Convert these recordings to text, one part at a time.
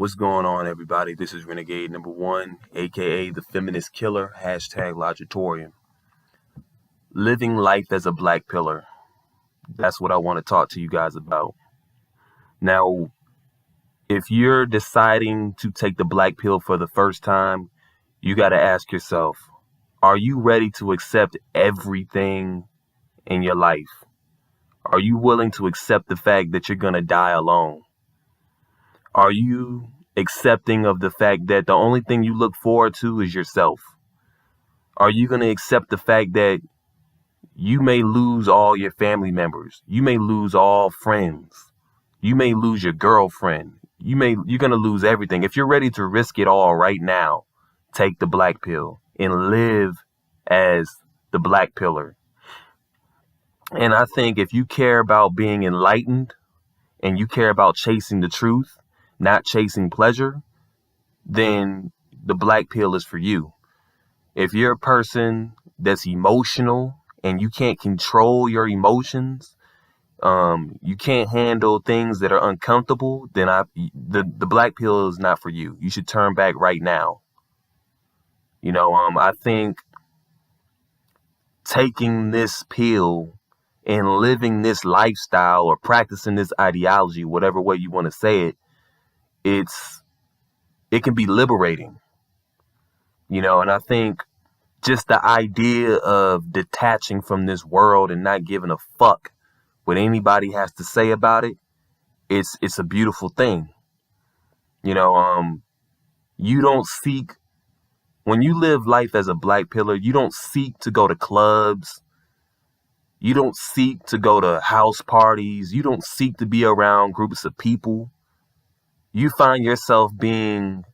What's going on, everybody? This is Renegade number one, aka the feminist killer, hashtag Logitorian. Living life as a black pillar. That's what I want to talk to you guys about. Now, if you're deciding to take the black pill for the first time, you got to ask yourself, are you ready to accept everything in your life? Are you willing to accept the fact that you're going to die alone? Are you accepting of the fact that the only thing you look forward to is yourself? Are you going to accept the fact that you may lose all your family members? You may lose all friends. You may lose your girlfriend. You're going to lose everything. If you're ready to risk it all right now, take the black pill and live as the black pillar. And I think if you care about being enlightened and you care about chasing the truth, not chasing pleasure, then the black pill is for you. If you're a person that's emotional and you can't control your emotions, you can't handle things that are uncomfortable, then the black pill is not for you. You should turn back right now. I think taking this pill and living this lifestyle or practicing this ideology, whatever way you want to say it, it can be liberating, and I think just the idea of detaching from this world and not giving a fuck what anybody has to say about it, it's a beautiful thing. You don't seek, when you live life as a black pillar, you don't seek to go to clubs. You don't seek to go to house parties. You don't seek to be around groups of people. You find yourself being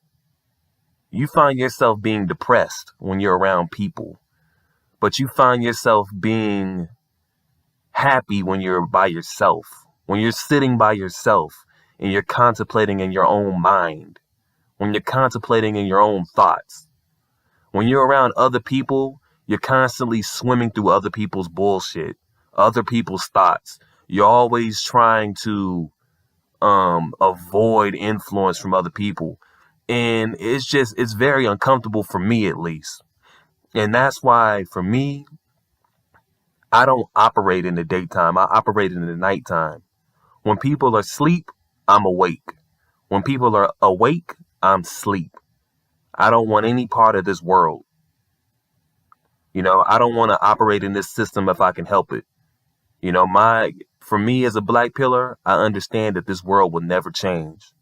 depressed when you're around people, but you find yourself being happy when you're by yourself, when you're sitting by yourself and you're contemplating in your own mind, when you're contemplating in your own thoughts. When you're around other people, you're constantly swimming through other people's bullshit, other people's thoughts. You're always trying to avoid influence from other people. And it's very uncomfortable for me, at least. And that's why, for me, I don't operate in the daytime. I operate in the nighttime. When people are asleep, I'm awake. When people are awake, I'm asleep. I don't want any part of this world. I don't want to operate in this system if I can help it. For me as a black pillar, I understand that this world will never change.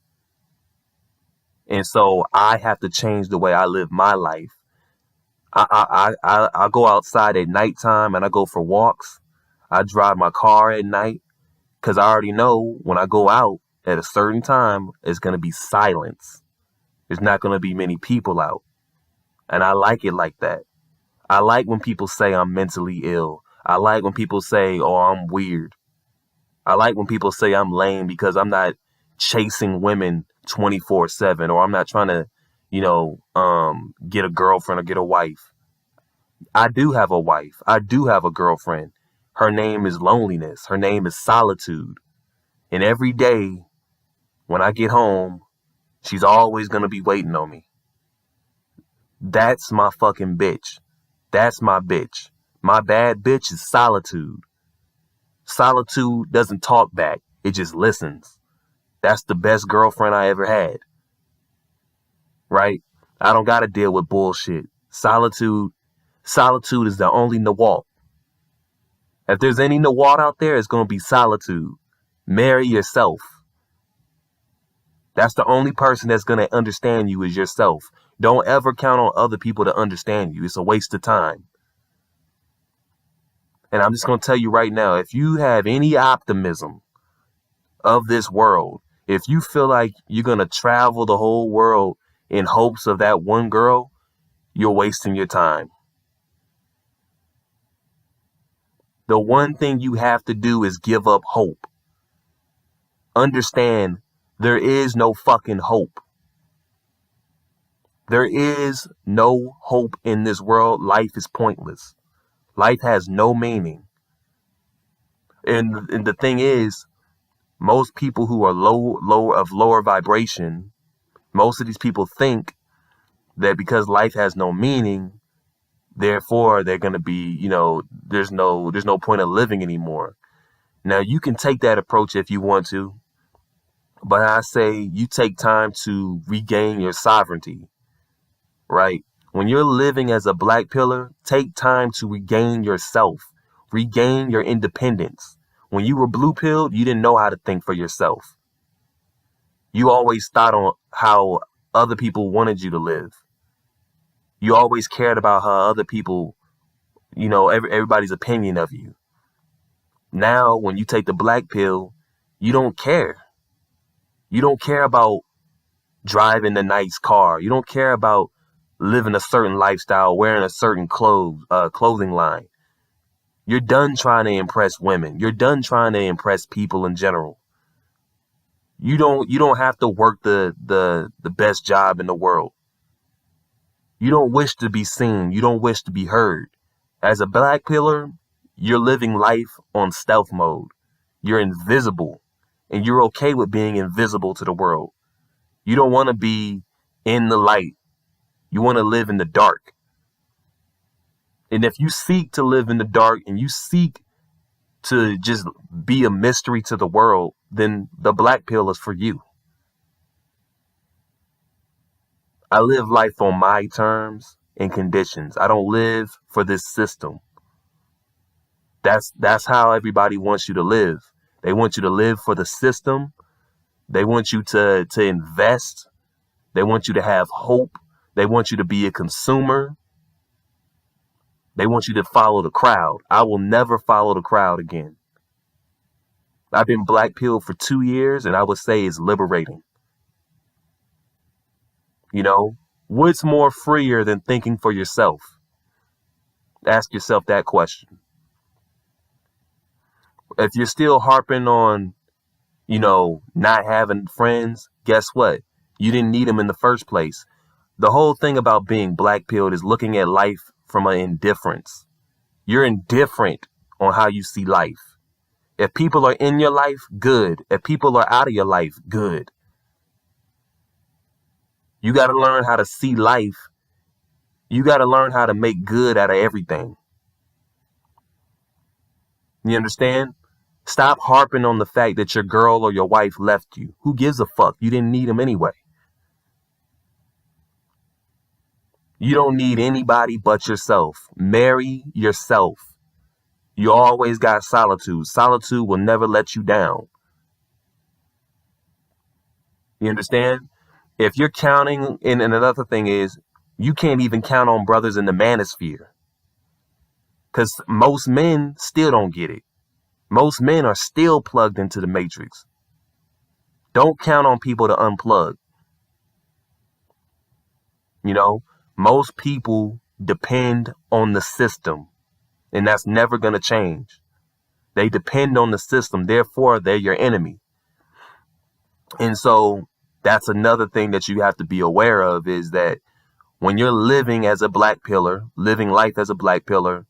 And so I have to change the way I live my life. I go outside at nighttime and I go for walks. I drive my car at night because I already know when I go out at a certain time, it's going to be silence. There's not going to be many people out. And I like it like that. I like when people say I'm mentally ill. I like when people say, oh, I'm weird. I like when people say I'm lame because I'm not chasing women 24/7, or I'm not trying to, get a girlfriend or get a wife. I do have a wife. I do have a girlfriend. Her name is loneliness. Her name is solitude. And every day when I get home, she's always going to be waiting on me. That's my fucking bitch. That's my bitch. My bad bitch is solitude. Solitude doesn't talk back. It just listens. That's the best girlfriend I ever had. Right? I don't got to deal with bullshit. Solitude is the only Nawalt. If there's any Nawalt out there, it's going to be solitude. Marry yourself. That's the only person that's going to understand you is yourself. Don't ever count on other people to understand you. It's a waste of time. And I'm just going to tell you right now, if you have any optimism of this world, if you feel like you're going to travel the whole world in hopes of that one girl, you're wasting your time. The one thing you have to do is give up hope. Understand, there is no fucking hope. There is no hope in this world. Life is pointless. Life has no meaning. And the thing is, most people who are lower vibration Most of these people think that because life has no meaning, therefore they're going to be, there's no point of living anymore. Now, you can take that approach if you want to, but I say you take time to regain your sovereignty, right? When you're living as a black pillar, take time to regain yourself, regain your independence. When you were blue pilled, you didn't know how to think for yourself. You always thought on how other people wanted you to live. You always cared about how other people, everybody's opinion of you. Now, when you take the black pill, you don't care. You don't care about driving the nice car. You don't care about living a certain lifestyle, wearing a certain clothing line. You're done trying to impress women. You're done trying to impress people in general. You don't have to work the best job in the world. You don't wish to be seen. You don't wish to be heard. As a black pillar, you're living life on stealth mode. You're invisible, and you're okay with being invisible to the world. You don't want to be in the light. You want to live in the dark. And if you seek to live in the dark and you seek to just be a mystery to the world, then the black pill is for you. I live life on my terms and conditions. I don't live for this system. That's how everybody wants you to live. They want you to live for the system. They want you to invest. They want you to have hope. They want you to be a consumer. They want you to follow the crowd. I will never follow the crowd again. I've been black pilled for 2 years, and I would say it's liberating. What's more freer than thinking for yourself? Ask yourself that question. If you're still harping on, not having friends, guess what? You didn't need them in the first place. The whole thing about being black pilled is looking at life from an indifference. You're indifferent on how you see life. If people are in your life, good. If people are out of your life, good. You got to learn how to see life. You got to learn how to make good out of everything. You understand? Stop harping on the fact that your girl or your wife left you. Who gives a fuck? You didn't need them anyway. You don't need anybody but yourself. Marry yourself. You always got solitude. Solitude will never let you down. You understand? If you're counting, and another thing is, you can't even count on brothers in the manosphere. Because most men still don't get it. Most men are still plugged into the matrix. Don't count on people to unplug. Most people depend on the system, and that's never going to change. They depend on the system, therefore they're your enemy. And so that's another thing that you have to be aware of, is that when you're living as a black pillar, living life as a black pillar,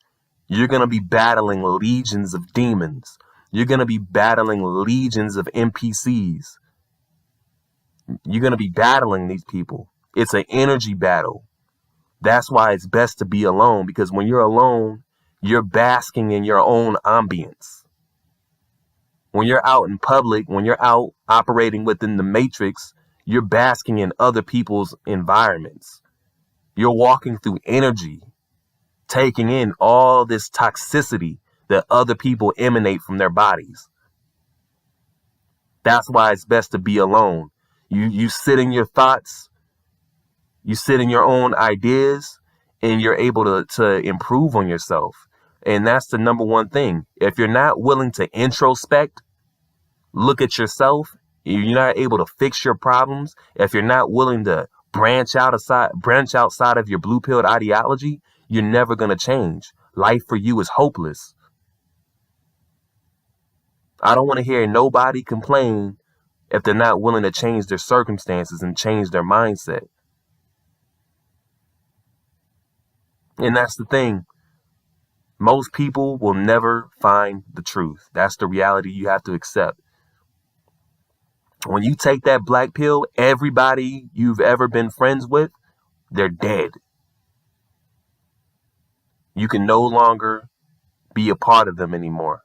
you're going to be battling legions of demons. You're going to be battling legions of NPCs. You're going to be battling these people. It's an energy battle. That's why it's best to be alone, because when you're alone, you're basking in your own ambience. When you're out in public, when you're out operating within the matrix, you're basking in other people's environments. You're walking through energy, taking in all this toxicity that other people emanate from their bodies. That's why it's best to be alone. You sit in your thoughts, you sit in your own ideas, and you're able to improve on yourself. And that's the number one thing. If you're not willing to introspect, look at yourself, if you're not able to fix your problems, if you're not willing to branch outside of your blue-pilled ideology, you're never going to change. Life for you is hopeless. I don't want to hear nobody complain if they're not willing to change their circumstances and change their mindset. And that's the thing. Most people will never find the truth. That's the reality you have to accept. When you take that black pill, everybody you've ever been friends with, they're dead. You can no longer be a part of them anymore.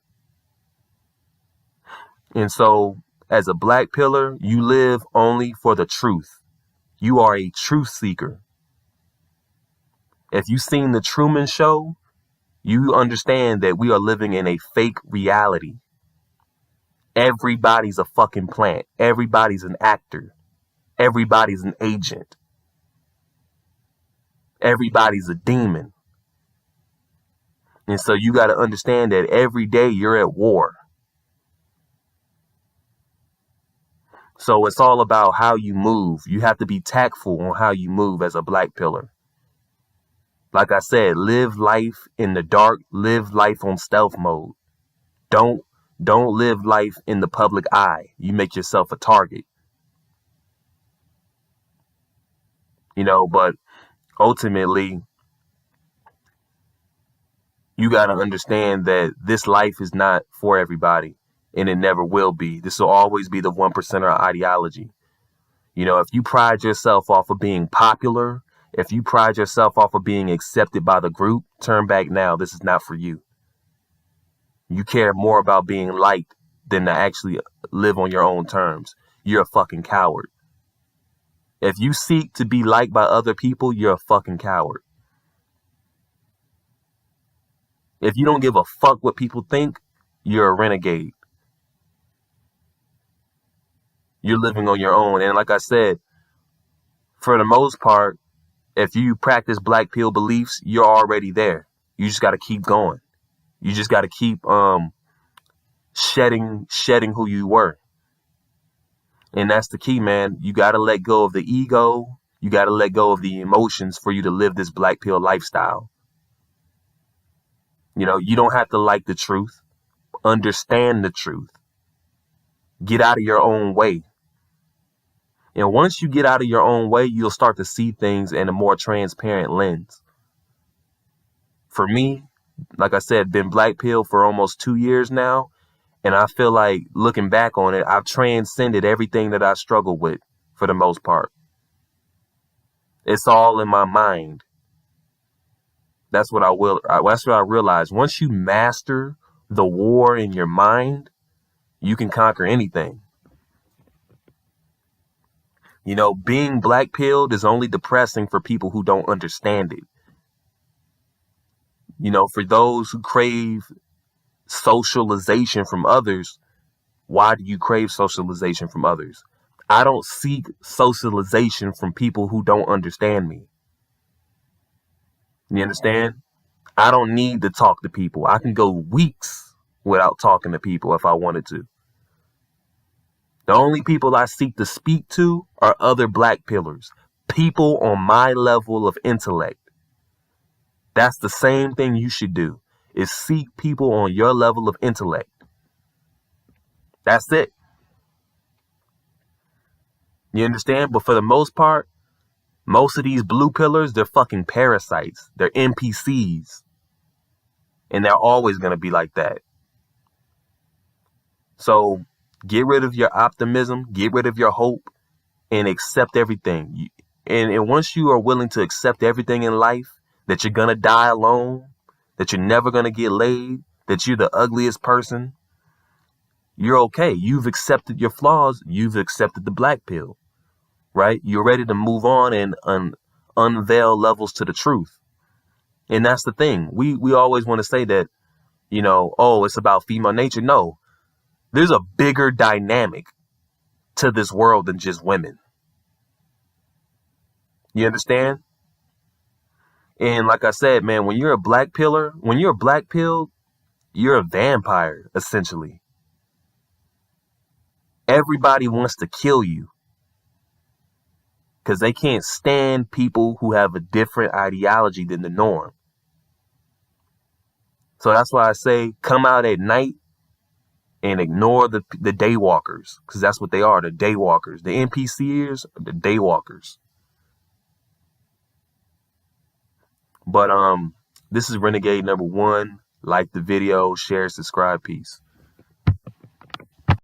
And so, as a black pillar, you live only for the truth. You are a truth seeker. If you've seen the Truman Show, you understand that we are living in a fake reality. Everybody's a fucking plant. Everybody's an actor. Everybody's an agent. Everybody's a demon. And so you got to understand that every day you're at war. So it's all about how you move. You have to be tactful on how you move as a black pillar. Like I said, live life in the dark. Live life on stealth mode. Don't live life in the public eye. You make yourself a target. But ultimately, you got to understand that this life is not for everybody, and it never will be. This will always be the 1%er ideology. If you pride yourself off of being popular, if you pride yourself off of being accepted by the group, turn back now. This is not for you. You care more about being liked than to actually live on your own terms. You're a fucking coward. If you seek to be liked by other people, you're a fucking coward. If you don't give a fuck what people think, you're a renegade. You're living on your own. And like I said, for the most part, if you practice black pill beliefs, you're already there. You just got to keep going. You just got to keep shedding who you were. And that's the key, man. You got to let go of the ego. You got to let go of the emotions for you to live this black pill lifestyle. You don't have to like the truth. Understand the truth. Get out of your own way. And once you get out of your own way, you'll start to see things in a more transparent lens. For me, like I said, been black pill for almost 2 years now. And I feel like looking back on it, I've transcended everything that I struggled with for the most part. It's all in my mind. That's what I realized. Once you master the war in your mind, you can conquer anything. Being black pilled is only depressing for people who don't understand it. For those who crave socialization from others, why do you crave socialization from others? I don't seek socialization from people who don't understand me. You understand? I don't need to talk to people. I can go weeks without talking to people if I wanted to. The only people I seek to speak to are other black pillars, people on my level of intellect. That's the same thing you should do, is seek people on your level of intellect. That's it. You understand? But for the most part, most of these blue pillars, they're fucking parasites. They're NPCs. And they're always going to be like that. So get rid of your optimism, get rid of your hope, and accept everything. And once you are willing to accept everything in life, that you're going to die alone, that you're never going to get laid, that you're the ugliest person, you're okay. You've accepted your flaws. You've accepted the black pill, right? You're ready to move on and unveil levels to the truth. And that's the thing. We always want to say that, it's about female nature. No, there's a bigger dynamic to this world than just women. You understand? And like I said, man, when you're a black pillar, you're a vampire, essentially. Everybody wants to kill you because they can't stand people who have a different ideology than the norm. So that's why I say come out at night and ignore the daywalkers, because that's what they are, the daywalkers. The NPCers are the daywalkers. But this is Renegade number 1. Like the video, share, subscribe, peace.